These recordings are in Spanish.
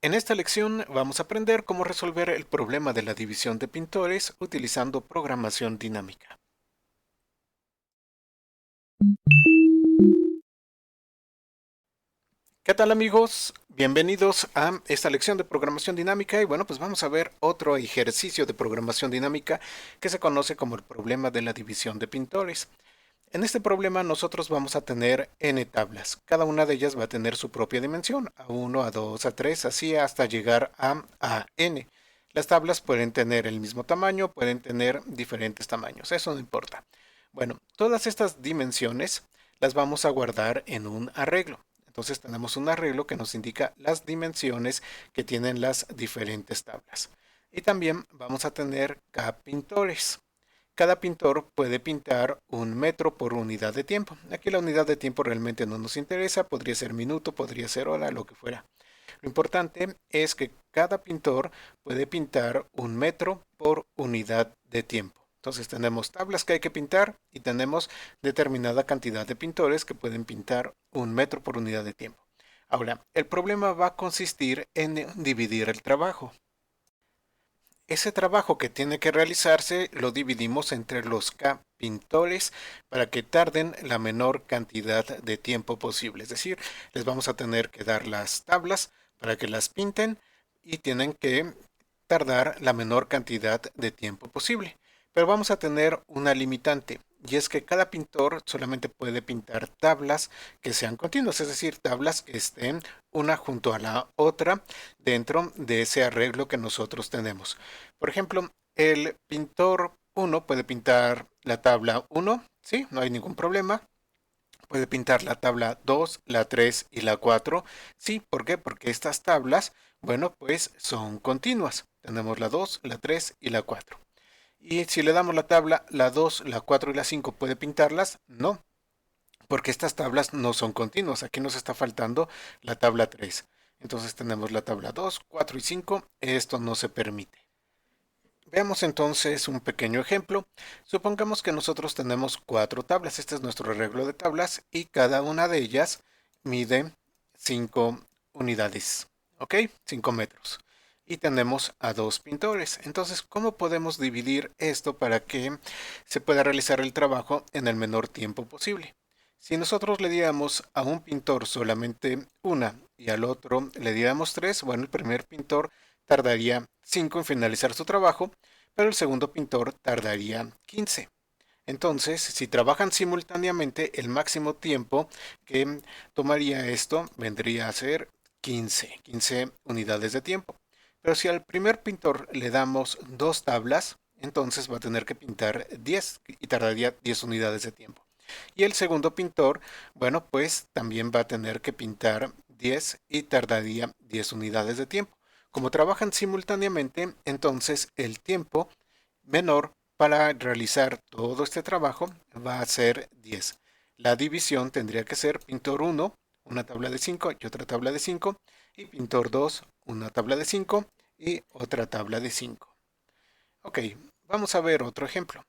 En esta lección vamos a aprender cómo resolver el problema de la división de pintores utilizando programación dinámica. ¿Qué tal amigos? Bienvenidos a esta lección de programación dinámica y bueno, pues vamos a ver otro ejercicio de programación dinámica que se conoce como el problema de la división de pintores. En este problema nosotros vamos a tener n tablas. Cada una de ellas va a tener su propia dimensión, a1, a2, a3, así hasta llegar a n. Las tablas pueden tener el mismo tamaño, pueden tener diferentes tamaños, eso no importa. Bueno, todas estas dimensiones las vamos a guardar en un arreglo. Entonces tenemos un arreglo que nos indica las dimensiones que tienen las diferentes tablas. Y también vamos a tener k pintores. Cada pintor puede pintar 1 metro por unidad de tiempo. Aquí la unidad de tiempo realmente no nos interesa, podría ser minuto, podría ser hora, lo que fuera. Lo importante es que cada pintor puede pintar 1 metro por unidad de tiempo. Entonces tenemos tablas que hay que pintar y tenemos determinada cantidad de pintores que pueden pintar 1 metro por unidad de tiempo. Ahora, el problema va a consistir en dividir el trabajo. Ese trabajo que tiene que realizarse lo dividimos entre los K pintores para que tarden la menor cantidad de tiempo posible. Es decir, les vamos a tener que dar las tablas para que las pinten y tienen que tardar la menor cantidad de tiempo posible. Pero vamos a tener una limitante y es que cada pintor solamente puede pintar tablas que sean continuas, es decir, tablas que estén una junto a la otra dentro de ese arreglo que nosotros tenemos. Por ejemplo, el pintor 1 puede pintar la tabla 1, ¿sí? No hay ningún problema. Puede pintar la tabla 2, la 3 y la 4. Sí, ¿por qué? Porque estas tablas, bueno, pues son continuas. Tenemos la 2, la 3 y la 4. Y si le damos la tabla, la 2, la 4 y la 5, ¿puede pintarlas? No, porque estas tablas no son continuas. Aquí nos está faltando la tabla 3. Entonces tenemos la tabla 2, 4 y 5. Esto no se permite. Veamos entonces un pequeño ejemplo. Supongamos que nosotros tenemos 4 tablas. Este es nuestro arreglo de tablas y cada una de ellas mide 5 unidades. ¿Ok? 5 metros. Y tenemos a 2 pintores. Entonces, ¿cómo podemos dividir esto para que se pueda realizar el trabajo en el menor tiempo posible? Si nosotros le diéramos a un pintor solamente una y al otro le diéramos 3, bueno, el primer pintor tardaría 5 en finalizar su trabajo, pero el segundo pintor tardaría 15. Entonces, si trabajan simultáneamente, el máximo tiempo que tomaría esto vendría a ser 15 unidades de tiempo. Pero si al primer pintor le damos 2 tablas, entonces va a tener que pintar 10 y tardaría 10 unidades de tiempo. Y el segundo pintor, bueno, pues también va a tener que pintar 10 y tardaría 10 unidades de tiempo. Como trabajan simultáneamente, entonces el tiempo menor para realizar todo este trabajo va a ser 10. La división tendría que ser pintor 1, una tabla de 5 y otra tabla de 5, y pintor 2, una tabla de 5 y otra tabla de 5. Ok, vamos a ver otro ejemplo.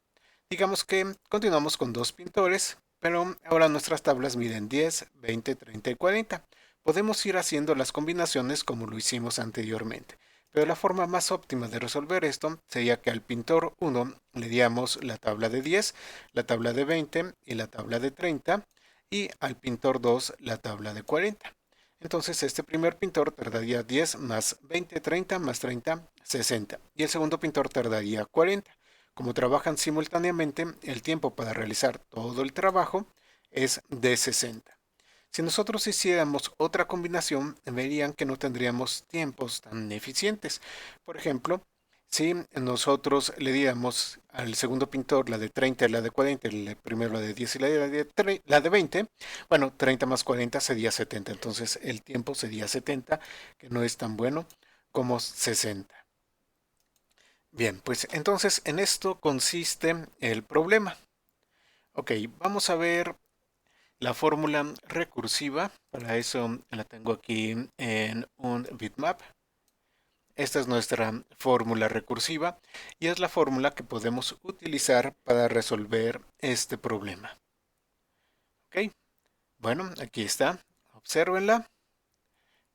Digamos que continuamos con 2 pintores, pero ahora nuestras tablas miden 10, 20, 30 y 40. Podemos ir haciendo las combinaciones como lo hicimos anteriormente, pero la forma más óptima de resolver esto sería que al pintor 1 le diéramos la tabla de 10, la tabla de 20 y la tabla de 30, y al pintor 2 la tabla de 40. Entonces este primer pintor tardaría 10 más 20, 30 más 30, 60. Y el segundo pintor tardaría 40. Como trabajan simultáneamente, el tiempo para realizar todo el trabajo es de 60. Si nosotros hiciéramos otra combinación, verían que no tendríamos tiempos tan eficientes. Por ejemplo, si nosotros le diéramos al segundo pintor la de 30 y la de 40, el primero la de 10 y la de 20, bueno, 30 más 40 sería 70. Entonces el tiempo sería 70, que no es tan bueno como 60. Bien, pues entonces en esto consiste el problema. Ok, vamos a ver la fórmula recursiva. Para eso la tengo aquí en un bitmap. Esta es nuestra fórmula recursiva y es la fórmula que podemos utilizar para resolver este problema. Ok, bueno, aquí está. Obsérvenla.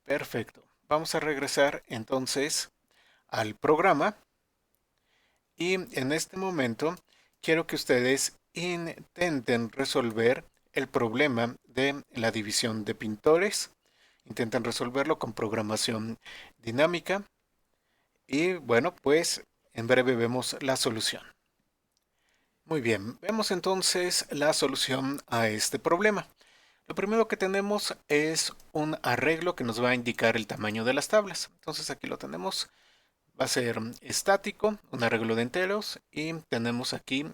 Perfecto. vamos a regresar entonces al programa y en este momento quiero que ustedes intenten resolver el problema de la división de pintores. Intenten resolverlo con programación dinámica y bueno, pues en breve vemos la solución. Muy bien, vemos entonces la solución a este problema. Lo primero que tenemos es un arreglo que nos va a indicar el tamaño de las tablas. Entonces aquí lo tenemos, va a ser estático, un arreglo de enteros y tenemos aquí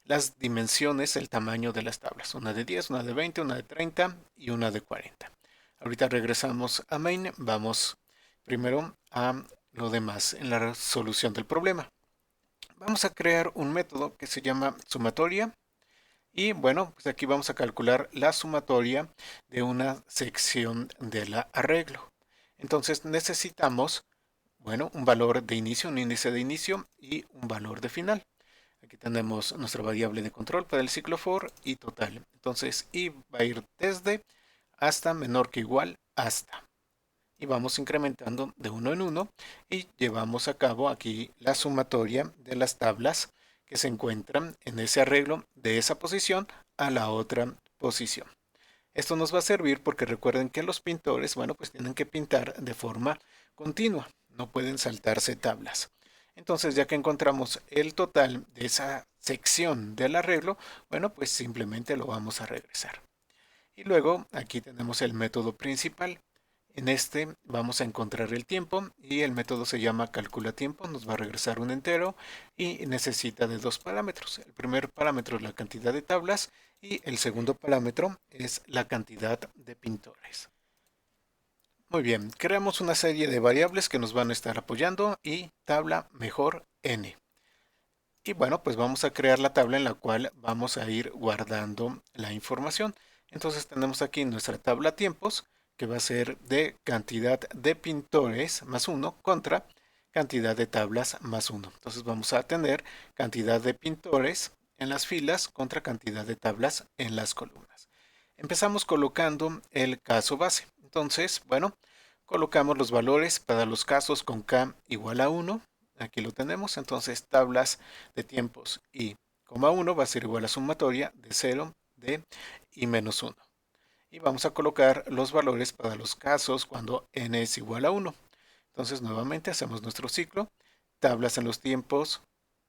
las dimensiones, el tamaño de las tablas. Una de 10, una de 20, una de 30 y una de 40. Ahorita regresamos a main, vamos primero a lo demás en la solución del problema. Vamos a crear un método que se llama sumatoria y bueno, pues aquí vamos a calcular la sumatoria de una sección del arreglo. Entonces necesitamos, bueno, un valor de inicio, un índice de inicio y un valor de final. Aquí tenemos nuestra variable de control para el ciclo for y total. Entonces y va a ir desde hasta menor que igual hasta. Y vamos incrementando de uno en uno y llevamos a cabo aquí la sumatoria de las tablas que se encuentran en ese arreglo de esa posición a la otra posición. Esto nos va a servir porque recuerden que los pintores, bueno, pues tienen que pintar de forma continua, no pueden saltarse tablas. Entonces, ya que encontramos el total de esa sección del arreglo, bueno, pues simplemente lo vamos a regresar. Y luego aquí tenemos el método principal. En este vamos a encontrar el tiempo y el método se llama calcula tiempo, nos va a regresar un entero y necesita de dos parámetros. El primer parámetro es la cantidad de tablas y el segundo parámetro es la cantidad de pintores. Muy bien, creamos una serie de variables que nos van a estar apoyando y tabla mejor n. Y bueno, pues vamos a crear la tabla en la cual vamos a ir guardando la información. Entonces tenemos aquí nuestra tabla tiempos, que va a ser de cantidad de pintores más 1 contra cantidad de tablas más 1. Entonces vamos a tener cantidad de pintores en las filas contra cantidad de tablas en las columnas. Empezamos colocando el caso base. Entonces, bueno, colocamos los valores para los casos con k igual a 1. Aquí lo tenemos. Entonces, tablas de tiempos y coma 1 va a ser igual a sumatoria de 0, de y menos 1. Y vamos a colocar los valores para los casos cuando n es igual a 1. Entonces, nuevamente hacemos nuestro ciclo. Tablas en los tiempos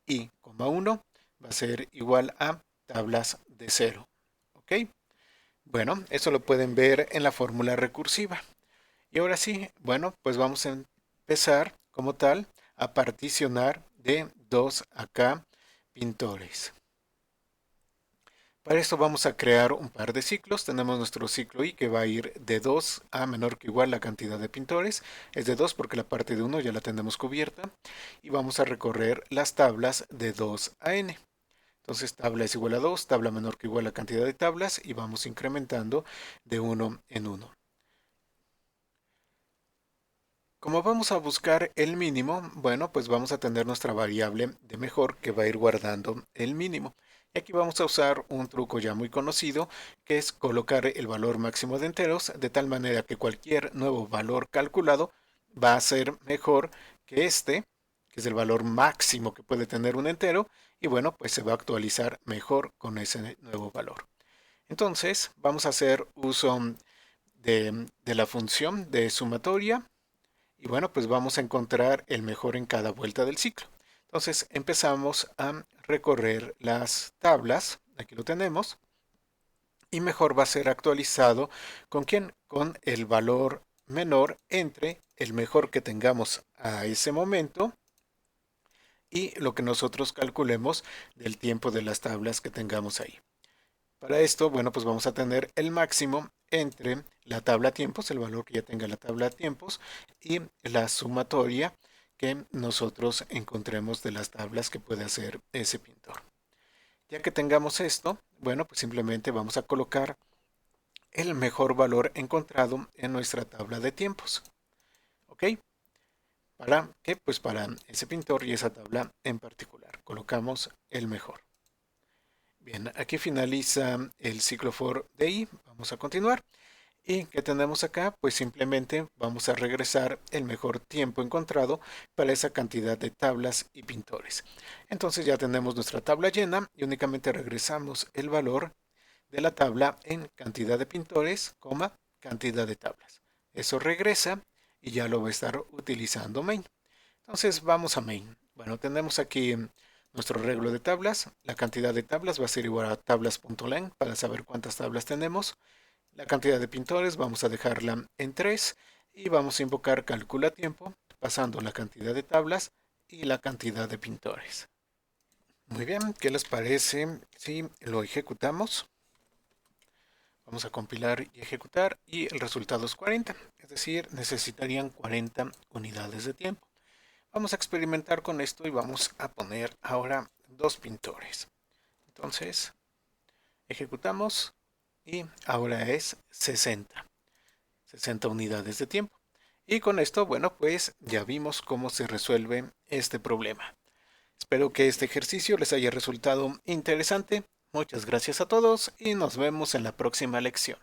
y coma 1 va a ser igual a tablas de 0. ¿Ok? Bueno, eso lo pueden ver en la fórmula recursiva. Y ahora sí, bueno, pues vamos a empezar como tal a particionar de 2 a k pintores. Para esto vamos a crear un par de ciclos. Tenemos nuestro ciclo i que va a ir de 2 a menor que igual la cantidad de pintores. Es de 2 porque la parte de 1 ya la tenemos cubierta. Y vamos a recorrer las tablas de 2 a n. Entonces tabla es igual a 2, tabla menor que igual la cantidad de tablas y vamos incrementando de 1 en 1. Como vamos a buscar el mínimo, bueno, pues vamos a tener nuestra variable de mejor que va a ir guardando el mínimo. Y aquí vamos a usar un truco ya muy conocido, que es colocar el valor máximo de enteros, de tal manera que cualquier nuevo valor calculado va a ser mejor que este, que es el valor máximo que puede tener un entero, y bueno, pues se va a actualizar mejor con ese nuevo valor. Entonces, vamos a hacer uso de la función de sumatoria, y bueno, pues vamos a encontrar el mejor en cada vuelta del ciclo. Entonces empezamos a recorrer las tablas, aquí lo tenemos, y mejor va a ser actualizado ¿con quién? Con el valor menor entre el mejor que tengamos a ese momento y lo que nosotros calculemos del tiempo de las tablas que tengamos ahí. Para esto, bueno, pues vamos a tener el máximo entre la tabla tiempos, el valor que ya tenga la tabla tiempos, y la sumatoria que nosotros encontremos de las tablas que puede hacer ese pintor. Ya que tengamos esto, bueno, pues simplemente vamos a colocar el mejor valor encontrado en nuestra tabla de tiempos. ¿Ok? ¿Para qué? Pues para ese pintor y esa tabla en particular. Colocamos el mejor. Bien, aquí finaliza el ciclo for de i. Vamos a continuar. ¿Y qué tenemos acá? Pues simplemente vamos a regresar el mejor tiempo encontrado para esa cantidad de tablas y pintores. Entonces ya tenemos nuestra tabla llena y únicamente regresamos el valor de la tabla en cantidad de pintores, coma, cantidad de tablas. Eso regresa y ya lo va a estar utilizando main. Entonces vamos a main. Bueno, tenemos aquí nuestro arreglo de tablas. La cantidad de tablas va a ser igual a tablas.len para saber cuántas tablas tenemos. La cantidad de pintores vamos a dejarla en 3 y vamos a invocar calcula tiempo pasando la cantidad de tablas y la cantidad de pintores. Muy bien, ¿qué les parece si lo ejecutamos? Vamos a compilar y ejecutar y el resultado es 40, es decir, necesitarían 40 unidades de tiempo. Vamos a experimentar con esto y vamos a poner ahora dos pintores. Entonces, ejecutamos y ahora es 60 unidades de tiempo. Y con esto, bueno, pues ya vimos cómo se resuelve este problema. Espero que este ejercicio les haya resultado interesante. Muchas gracias a todos y nos vemos en la próxima lección.